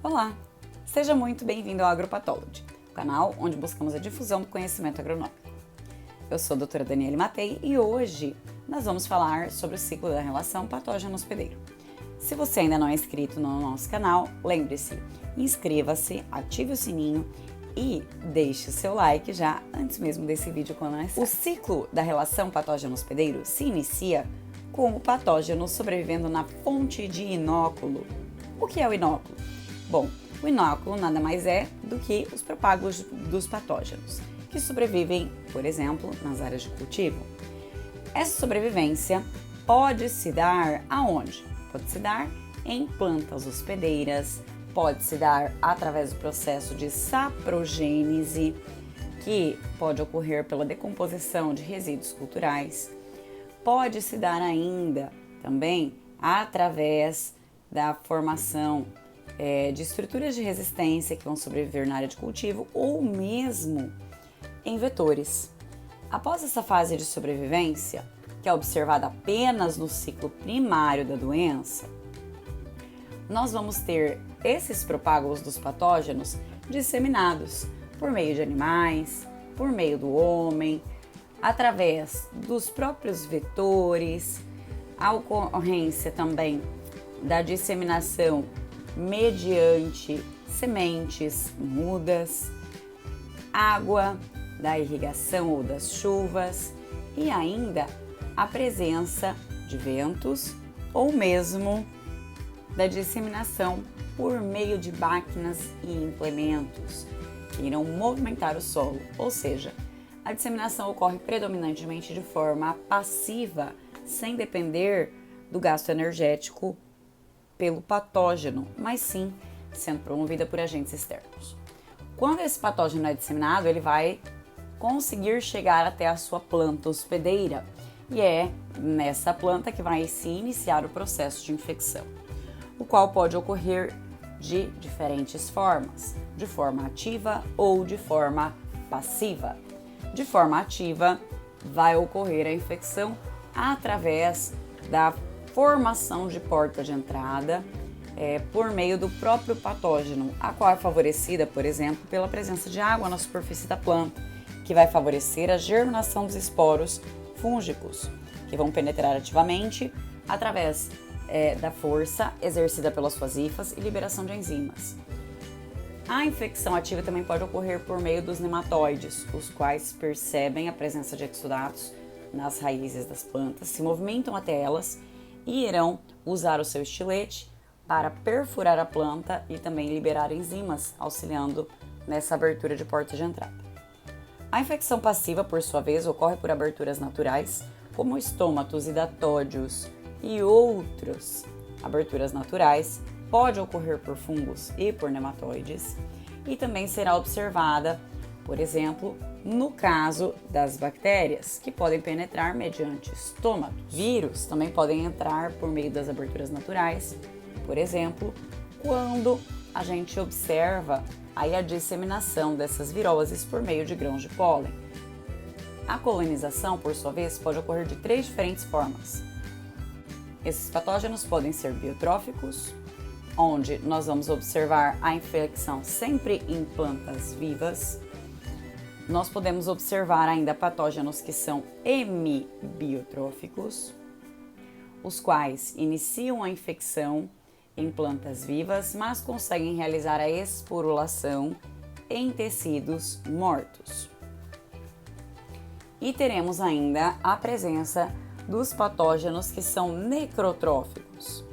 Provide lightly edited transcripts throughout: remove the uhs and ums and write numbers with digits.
Olá! Seja muito bem-vindo ao Agropatology, o canal onde buscamos a difusão do conhecimento agronômico. Eu sou a doutora Daniele Matei e hoje nós vamos falar sobre o ciclo da relação patógeno hospedeiro. Se você ainda não é inscrito no nosso canal, lembre-se, inscreva-se, ative o sininho e deixe o seu like já antes mesmo desse vídeo começar. O ciclo da relação patógeno hospedeiro se inicia com o patógeno sobrevivendo na fonte de inóculo. O que é o inóculo? Bom, o inóculo nada mais é do que os propágulos dos patógenos, que sobrevivem, por exemplo, nas áreas de cultivo. Essa sobrevivência pode se dar aonde? Pode se dar em plantas hospedeiras, pode se dar através do processo de saprogênese, que pode ocorrer pela decomposição de resíduos culturais, pode se dar ainda também através da formação de estruturas de resistência que vão sobreviver na área de cultivo ou mesmo em vetores. Após essa fase de sobrevivência, que é observada apenas no ciclo primário da doença, nós vamos ter esses propágulos dos patógenos disseminados por meio de animais, por meio do homem, através dos próprios vetores, a ocorrência também da disseminação mediante sementes, mudas, água da irrigação ou das chuvas e ainda a presença de ventos ou mesmo da disseminação por meio de máquinas e implementos que irão movimentar o solo, ou seja, a disseminação ocorre predominantemente de forma passiva, sem depender do gasto energético pelo patógeno, mas sim sendo promovida por agentes externos. Quando esse patógeno é disseminado, ele vai conseguir chegar até a sua planta hospedeira e é nessa planta que vai se iniciar o processo de infecção, o qual pode ocorrer de diferentes formas, de forma ativa ou de forma passiva. De forma ativa, vai ocorrer a infecção através da formação de porta de entrada por meio do próprio patógeno, a qual é favorecida, por exemplo, pela presença de água na superfície da planta, que vai favorecer a germinação dos esporos fúngicos, que vão penetrar ativamente através da força exercida pelas suas hifas e liberação de enzimas. A infecção ativa também pode ocorrer por meio dos nematóides, os quais percebem a presença de exudatos nas raízes das plantas, se movimentam até elas e irão usar o seu estilete para perfurar a planta e também liberar enzimas, auxiliando nessa abertura de porta de entrada. A infecção passiva, por sua vez, ocorre por aberturas naturais, como estômatos, hidatódios e outras aberturas naturais, pode ocorrer por fungos e por nematóides, e também será observada, por exemplo, no caso das bactérias, que podem penetrar mediante estômatos. Vírus também podem entrar por meio das aberturas naturais, por exemplo, quando a gente observa aí a disseminação dessas viroses por meio de grãos de pólen. A colonização, por sua vez, pode ocorrer de três diferentes formas. Esses patógenos podem ser biotróficos, onde nós vamos observar a infecção sempre em plantas vivas. Nós podemos observar ainda patógenos que são hemibiotróficos, os quais iniciam a infecção em plantas vivas, mas conseguem realizar a esporulação em tecidos mortos. E teremos ainda a presença dos patógenos que são necrotróficos.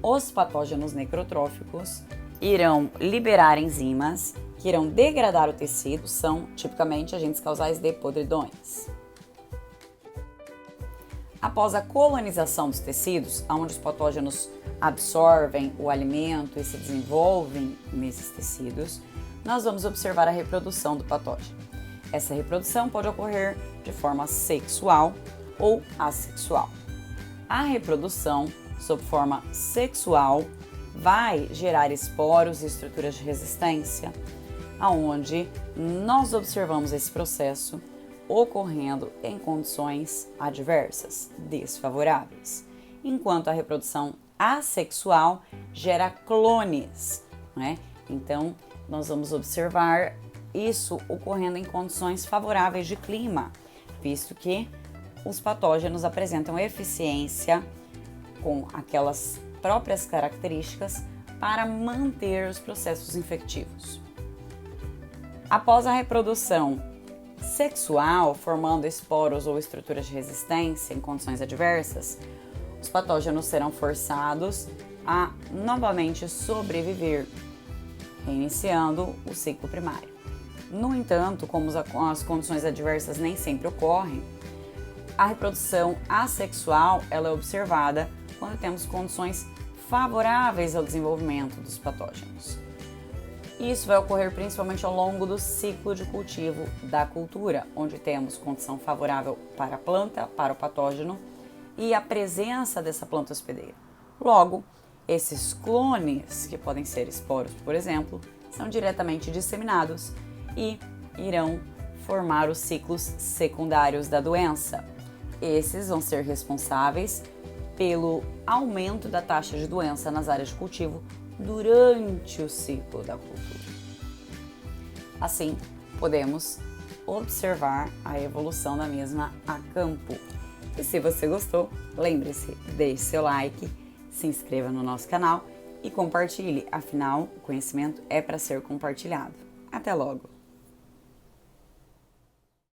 Os patógenos necrotróficos irão liberar enzimas que irão degradar o tecido, são tipicamente agentes causais de podridões. Após a colonização dos tecidos, onde os patógenos absorvem o alimento e se desenvolvem nesses tecidos, nós vamos observar a reprodução do patógeno. Essa reprodução pode ocorrer de forma sexual ou assexual. A reprodução sob forma sexual vai gerar esporos e estruturas de resistência, aonde nós observamos esse processo ocorrendo em condições adversas, desfavoráveis, enquanto a reprodução assexual gera clones, né? Então, nós vamos observar isso ocorrendo em condições favoráveis de clima, visto que os patógenos apresentam eficiência com aquelas próprias características para manter os processos infectivos. Após a reprodução sexual, formando esporos ou estruturas de resistência em condições adversas, os patógenos serão forçados a novamente sobreviver, reiniciando o ciclo primário. No entanto, como as condições adversas nem sempre ocorrem, a reprodução assexual ela é observada quando temos condições favoráveis ao desenvolvimento dos patógenos. Isso vai ocorrer principalmente ao longo do ciclo de cultivo da cultura, onde temos condição favorável para a planta, para o patógeno e a presença dessa planta hospedeira. Logo, esses clones, que podem ser esporos, por exemplo, são diretamente disseminados e irão formar os ciclos secundários da doença. Esses vão ser responsáveis pelo aumento da taxa de doença nas áreas de cultivo durante o ciclo da cultura. Assim, podemos observar a evolução da mesma a campo. E se você gostou, lembre-se, deixe seu like, se inscreva no nosso canal e compartilhe, afinal, o conhecimento é para ser compartilhado. Até logo!